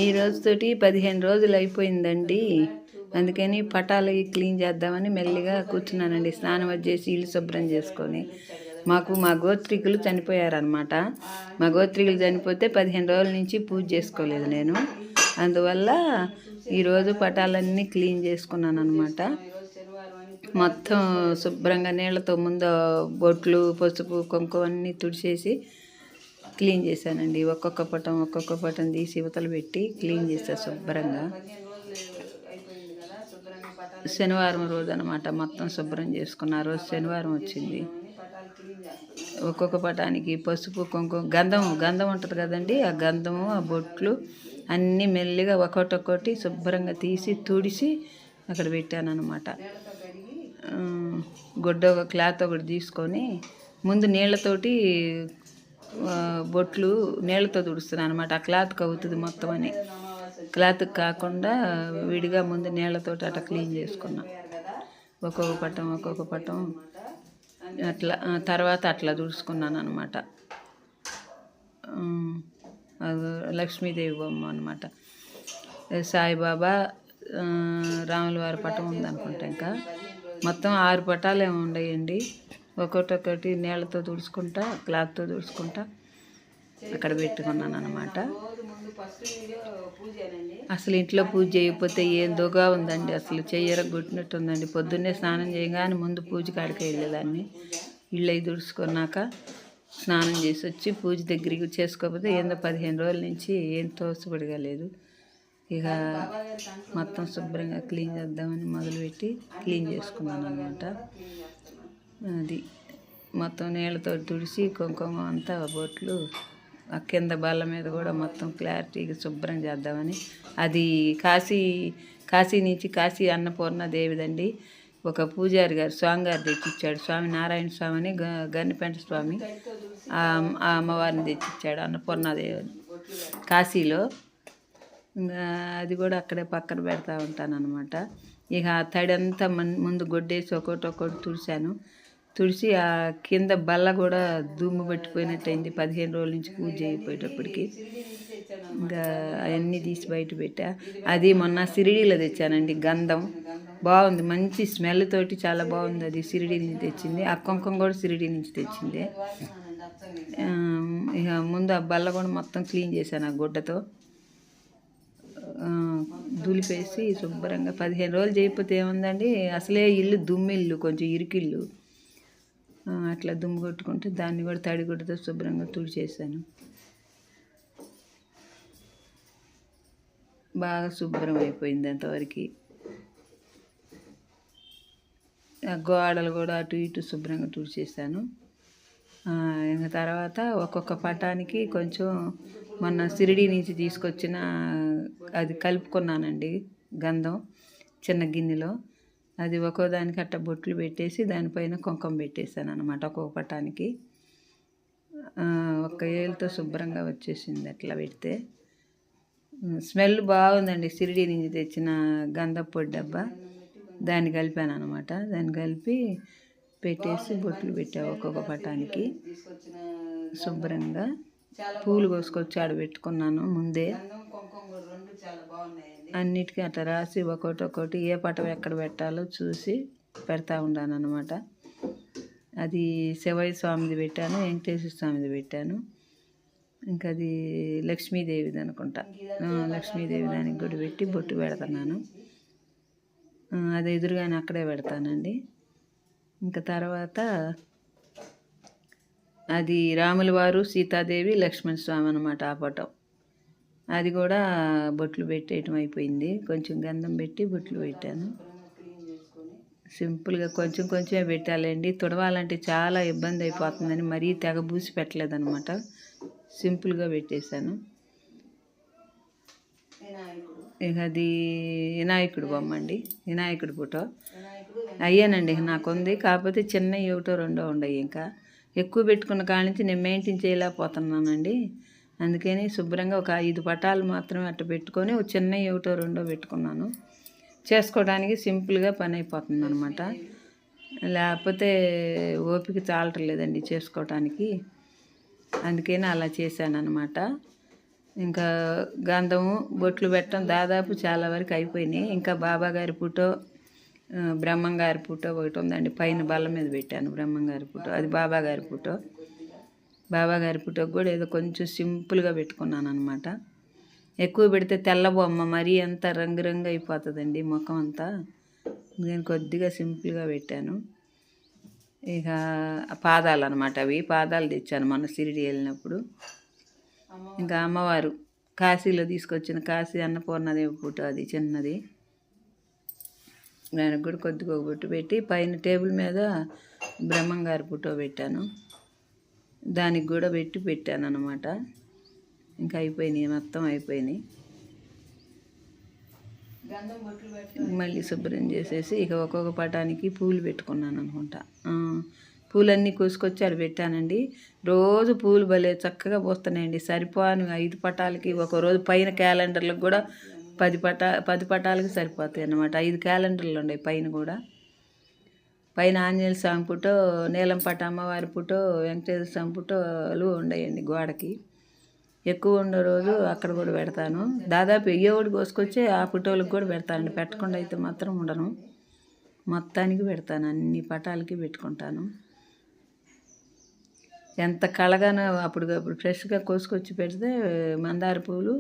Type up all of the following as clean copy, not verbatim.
ఈ రోజుతోటి 15 రోజులు అయిపోయిందండి. అందుకని పటాలు క్లీన్ చేద్దామని మెల్లిగా కూర్చున్నానండి. స్నానం వచ్చేసి ఇల్లు శుభ్రం చేసుకొని. మా గోత్రికులు చనిపోయారనమాట. మా గోత్రికులు చనిపోతే 15 రోజుల నుంచి పూజ చేసుకోలేదు నేను. అందువల్ల ఈరోజు పటాలన్నీ క్లీన్ చేసుకున్నాను అనమాట. మొత్తం శుభ్రంగా నీళ్ళతో ముందు బొట్లు, పసుపు, కుంకుమ అన్నీ తుడిచేసి క్లీన్ చేశానండి. ఒక్కొక్క పటం తీసి యువతలు పెట్టి క్లీన్ చేశాను శుభ్రంగా. శనివారం రోజు అనమాట మొత్తం శుభ్రం చేసుకున్న రోజు శనివారం వచ్చింది. ఒక్కొక్క పటానికి పసుపు, కుంకుమ, గంధం ఉంటుంది కదండి, ఆ గంధము, ఆ బొట్లు అన్నీ మెల్లిగా ఒక్కొక్కటి శుభ్రంగా తీసి తుడిసి అక్కడ పెట్టాను అనమాట. ఒక క్లాత్ ఒకటి తీసుకొని ముందు నీళ్ళతోటి బొట్లు నీళ్ళతో తుడుస్తున్నాను అనమాట. ఆ క్లాత్కి అవుతుంది మొత్తం అని. క్లాత్కి కాకుండా విడిగా ముందు నీళ్ళతోటి అట్లా క్లీన్ చేసుకున్నా. ఒక్కొక్క పటం అట్లా తర్వాత అట్లా తుడుచుకున్నాను అనమాట. లక్ష్మీదేవి బొమ్మ అనమాట. సాయిబాబా, రాముల వారి పటం ఉందనుకుంటా. ఇంకా మొత్తం 6 పటాలు ఏమి ఉండయండి. ఒక్కొక్కటి నీళ్ళతో తుడుచుకుంటా, క్లాత్తో తుడుచుకుంటా అక్కడ పెట్టుకున్నాను అనమాట. అసలు ఇంట్లో పూజ చేయకపోతే ఏందోగా ఉందండి. అసలు చెయ్యరగొట్టినట్టు ఉందండి. పొద్దున్నే స్నానం చేయగానే ముందు పూజ కాడికి వెళ్ళేదాన్ని. ఇళ్ళు అవి తుడుచుకున్నాక స్నానం చేసి వచ్చి పూజ దగ్గరికి చేసుకోకపోతే ఏందో 15 రోజుల నుంచి ఏం తోసపడిగా లేదు. ఇక మొత్తం శుభ్రంగా క్లీన్ చేద్దామని మొదలుపెట్టి క్లీన్ చేసుకున్నాను అనమాట. అది మొత్తం నీళ్ళతో తుడిసి కుంకుమ అంతా బొట్లు ఆ కింద బల్ల మీద కూడా మొత్తం క్లారిటీగా శుభ్రం చేద్దామని. అది కాశీ నుంచి కాశీ అన్నపూర్ణ దేవిదండి. ఒక పూజారి గారు స్వామిగారు తెచ్చిచ్చాడు. స్వామి నారాయణ స్వామి అని గన్నిపెంట స్వామి ఆ అమ్మవారిని తెచ్చిచ్చాడు, అన్నపూర్ణాదేవిని కాశీలో. ఇంకా అది కూడా అక్కడే పక్కన పెడతా ఉంటాను అనమాట. ఇక ఆ తడి అంతా ముందు గొడ్డేసి ఒక్కొక్కటి తుడిచాను. తుడిచి ఆ కింద బల్ల కూడా దుమ్ము పట్టిపోయినట్టయింది. 15 రోజుల నుంచి పూజ చేయకపోయేటప్పటికి. ఇంకా అవన్నీ తీసి బయట పెట్టా. అది మొన్న సిరిడీలో తెచ్చానండి. గంధం బాగుంది, మంచి స్మెల్ తోటి చాలా బాగుంది. అది సిరిడీ నుంచి తెచ్చింది. ఆ కుంకుమ కూడా సిరిడీ నుంచి తెచ్చింది. ఇక ముందు ఆ బల్ల కూడా మొత్తం క్లీన్ చేశాను ఆ గుడ్డతో. దులిపేసి శుభ్రంగా 15 రోజులు చేయకపోతే ఏముందండి, అసలే ఇల్లు దుమ్మిల్లు, కొంచెం ఇరుకిల్లు. అట్లా దుమ్ము కొట్టుకుంటే దాన్ని కూడా తడిగుడ్డతో శుభ్రంగా తుడిచేసాను. బాగా శుభ్రం అయిపోయింది అంతవరకు. గోడలు కూడా అటు ఇటు శుభ్రంగా తుడిచేసాను. ఇంకా తర్వాత ఒక్కొక్క పటానికి కొంచెం మొన్న సిరిడీ నుంచి తీసుకొచ్చిన అది కలుపుకున్నానండి, గంధం చిన్న గిన్నెలో. అది ఒక్కోదానికి అట్ట బొట్లు పెట్టేసి దానిపైన కుంకుమ పెట్టేశాను అనమాట. ఒక్కొక్క పటానికి ఒక్క ఏలుతో శుభ్రంగా వచ్చేసింది అట్లా పెడితే. స్మెల్ బాగుందండి. సిరిడీ నుంచి తెచ్చిన గంధపు పొడి డబ్బా దాన్ని కలిపాను అనమాట. దాన్ని కలిపి పెట్టేసి బొట్లు పెట్టావు ఒక్కొక్క పటానికి. శుభ్రంగా పూలు కోసుకొచ్చి ఆడ పెట్టుకున్నాను ముందే. అన్నిటికీ అట్లా రాసి ఒక్కొక్కటి ఏ పటం ఎక్కడ పెట్టాలో చూసి పెడతా ఉన్నాను అనమాట. అది శివయ్య స్వామిది పెట్టాను, వెంకటేశ్వర స్వామిది పెట్టాను. ఇంకా అది లక్ష్మీదేవిది అనుకుంటా. లక్ష్మీదేవి దానికి కూడా పెట్టి బొట్టు పెడుతున్నాను. అది ఎదురుగానే అక్కడే పెడతానండి. ఇంకా తర్వాత అది రాముల వారు, సీతాదేవి, లక్ష్మణ స్వామి అనమాట ఆ పటం. అది కూడా బొట్లు పెట్టేయటం అయిపోయింది. కొంచెం గంధం పెట్టి బొట్లు పెట్టాను. సింపుల్గా కొంచెమే పెట్టాలండి. తుడవాలంటే చాలా ఇబ్బంది అయిపోతుందని మరీ తెగ బూసి పెట్టలేదనమాట. సింపుల్గా పెట్టేశాను. ఇక అది వినాయకుడు బొమ్మ అండి, వినాయకుడి ఫోటో అయ్యానండి నాకుంది. కాకపోతే చిన్న ఒకటో రెండో ఉండవు. ఇంకా ఎక్కువ పెట్టుకున్న కాడి నుంచి నేను మెయింటైన్ చేయలేకపోతున్నానండి. అందుకని శుభ్రంగా ఒక 5 పటాలు మాత్రమే అట్ట పెట్టుకొని ఒక చిన్న ఒకటో రెండో పెట్టుకున్నాను. చేసుకోవడానికి సింపుల్గా పని అయిపోతుంది అనమాట. లేకపోతే ఓపిక చాలటం లేదండి చేసుకోవటానికి. అందుకని అలా చేశాను అనమాట. ఇంకా గంధము బొట్లు పెట్టడం దాదాపు చాలా వరకు అయిపోయినాయి. ఇంకా బాబాగారి ఫోటో, బ్రహ్మంగారి ఫోటో ఒకటి ఉందండి, పైన బల్ల మీద పెట్టాను బ్రహ్మంగారి ఫోటో, అది బాబాగారి ఫోటో. బాబాగారి ఫోటోకి కూడా ఏదో కొంచెం సింపుల్గా పెట్టుకున్నాను అనమాట. ఎక్కువ పెడితే తెల్ల బొమ్మ మరీ అంత రంగురంగు అయిపోతుందండి ముఖం అంతా. నేను కొద్దిగా సింపుల్గా పెట్టాను. ఇక పాదాలు అనమాట, అవి పాదాలు తెచ్చాను మొన్న షిరిడి వెళ్ళినప్పుడు. ఇంకా అమ్మవారు కాశీలో తీసుకొచ్చిన కాశీ అన్నపూర్ణదేవి ఫోటో, అది చిన్నది. దానికి కూడా కొద్దిగా ఒక బొట్టు పెట్టి పైన టేబుల్ మీద బ్రహ్మంగారి ఫోటో పెట్టాను, దానికి కూడా పెట్టాను అనమాట. ఇంకా అయిపోయినాయి, మొత్తం అయిపోయినాయి. మళ్ళీ శుభ్రం చేసేసి ఇక ఒక్కొక్క పటానికి పూలు పెట్టుకున్నాను అనుకుంటా. పూలన్నీ కోసుకొచ్చి అది పెట్టానండి. రోజు పూలు భలే చక్కగా పోస్తున్నాయండి. సరిపోను 5 పటాలకి, ఒకరోజు పైన క్యాలెండర్లకు కూడా 10 పటాలకి సరిపోతాయి అన్నమాట. 5 క్యాలెండర్లు ఉన్నాయి పైన కూడా. పైన ఆంజనేయ స్వామి ఫోటో, నీలంపట్ట అమ్మవారి ఫోటో, వెంకటేశ్వర స్వామి ఫోటోలు ఉన్నాయండి గోడకి. ఎక్కువ ఉండే రోజు అక్కడ కూడా పెడతాను. దాదాపు ఒకటి కోసుకొచ్చి ఆ ఫోటోలకు కూడా పెడతానండి. పెట్టకుండా అయితే మాత్రం ఉండను, మొత్తానికి పెడతాను, అన్ని పటాలకి పెట్టుకుంటాను. ఎంత కళగానో అప్పుడు ఫ్రెష్గా కోసుకొచ్చి పెడితే మందార పూలు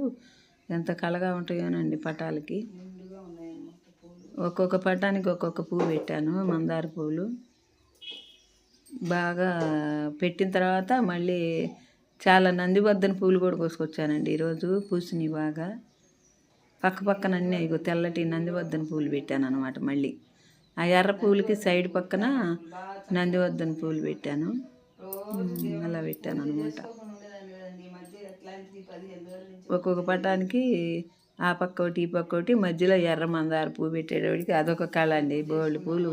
ఎంత కళగా ఉంటాయోనండి పటాలకి. ఒక్కొక్క పటానికి ఒక్కొక్క పువ్వు పెట్టాను, మందార పూలు. బాగా పెట్టిన తర్వాత మళ్ళీ చాలా నందివర్ధన పూలు కూడా కోసుకొచ్చానండి ఈరోజు, పూసినవి బాగా. పక్కన అన్నీ ఇగో తెల్లటి నందివర్ధన పూలు పెట్టాను అనమాట. మళ్ళీ ఆ ఎర్ర పూలకి సైడ్ పక్కన నందివర్ధన పూలు పెట్టాను, అలా పెట్టాను అనమాట. ఒక్కొక్క పటానికి ఆ పక్క ఒకటి ఈ పక్క ఒకటి, మధ్యలో ఎర్ర మందార పువ్వు పెట్టేటోడికి అదొక కళ అండి. బోల్డ్ పూలు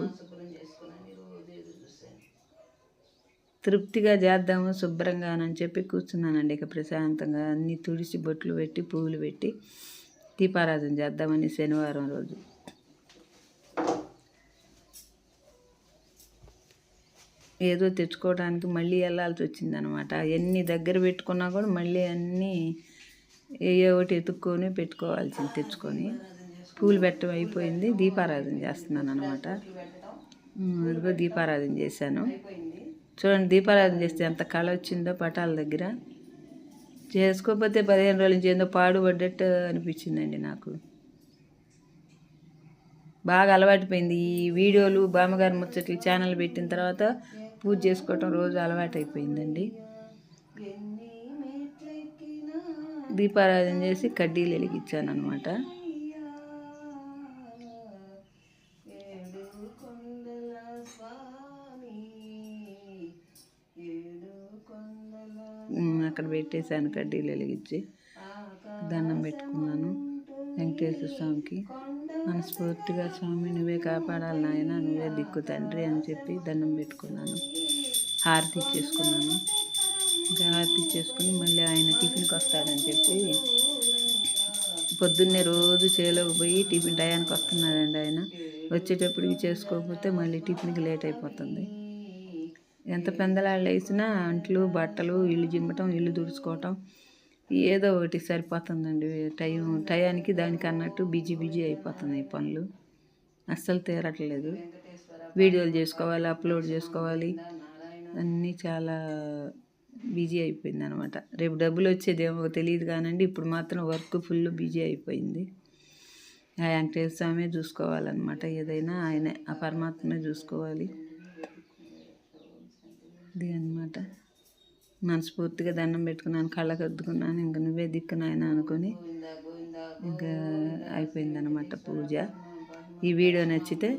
తృప్తిగా చేద్దాము శుభ్రంగా అని చెప్పి కూర్చున్నానండి. ఇక ప్రశాంతంగా అన్నీ తుడిచి బొట్లు పెట్టి పువ్వులు పెట్టి దీపారాధన చేద్దామని శనివారం రోజు. ఏదో తెచ్చుకోవడానికి మళ్ళీ వెళ్ళాల్సి వచ్చిందనమాట. ఎన్ని దగ్గర పెట్టుకున్నా కూడా మళ్ళీ అన్నీ ఒకటి ఎత్తుక్కొని పెట్టుకోవాల్సింది తెచ్చుకొని. పూలు పెట్టడం అయిపోయింది, దీపారాధన చేస్తున్నాను అనమాట. అదిగో దీపారాధన చేశాను చూడండి. దీపారాధన చేస్తే ఎంత కళ వచ్చిందో పటాల దగ్గర. చేసుకోకపోతే 15 రోజుల నుంచి ఏందో పాడుపడ్డట్టు అనిపించిందండి నాకు. బాగా అలవాటుపోయింది ఈ వీడియోలు, బామ్మగారి ముచ్చట్లు ఛానల్ పెట్టిన తర్వాత పూజ చేసుకోవటం రోజు అలవాటు అయిపోయిందండి. దీపారాధన చేసి కడ్డీలు వెలిగించాను అనమాట. అక్కడ పెట్టేశాను కడ్డీలు వెలిగించి దండం పెట్టుకున్నాను. వెంకటేశ్వర స్వామికి మనస్ఫూర్తిగా, స్వామి నువ్వే కాపాడాలి నాయన, నువ్వే దిక్కు తండ్రి అని చెప్పి దండం పెట్టుకున్నాను. హారతి ఇచ్చేసుకున్నాను. ఇంకా హారతి ఇచ్చేసుకుని మళ్ళీ ఆయన టిఫిన్కి వస్తాడని చెప్పి పొద్దున్నే రోజు చేలోకి పోయి టిఫిన్ టయానికి వస్తున్నాడండి ఆయన. వచ్చేటప్పటికి చేసుకోకపోతే మళ్ళీ టిఫిన్కి లేట్ అయిపోతుంది. ఎంత పెందలాళ్ళు వేసినా అంట్లు బట్టలు, ఇల్లు జిమ్మటం, ఇల్లు తుడుచుకోవటం ఏదో ఒకటి సరిపోతుందండి. టయానికి దానికి అన్నట్టు బిజీ అయిపోతున్నాయి పనులు, అస్సలు తీరట్లేదు. వీడియోలు చేసుకోవాలి, అప్లోడ్ చేసుకోవాలి, అన్నీ చాలా బిజీ అయిపోయింది అనమాట. రేపు డబ్బులు వచ్చేదేమో తెలియదు కానండి, ఇప్పుడు మాత్రం వర్క్ ఫుల్ బిజీ అయిపోయింది. ఆ వెంకటేశ్వర స్వామి చూసుకోవాలన్నమాట. ఏదైనా ఆయనే, ఆ పరమాత్మే చూసుకోవాలి. ఇది అన్నమాట. మనస్ఫూర్తిగా దండం పెట్టుకున్నాను, కళ్ళకు అద్దుకున్నాను. ఇంక నువ్వే దిక్కు నాయన అనుకొని ఇంకా అయిపోయిందనమాట పూజ. ఈ వీడియో నచ్చితే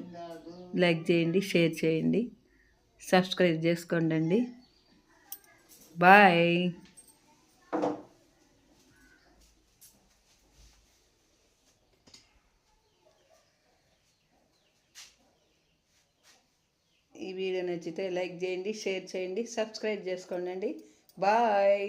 లైక్ చేయండి, షేర్ చేయండి, సబ్స్క్రైబ్ చేసుకోండి. బాయ్. ఈ వీడియో నచ్చితే లైక్ చేయండి, షేర్ చేయండి, సబ్స్క్రైబ్ చేసుకోండి. బాయ్.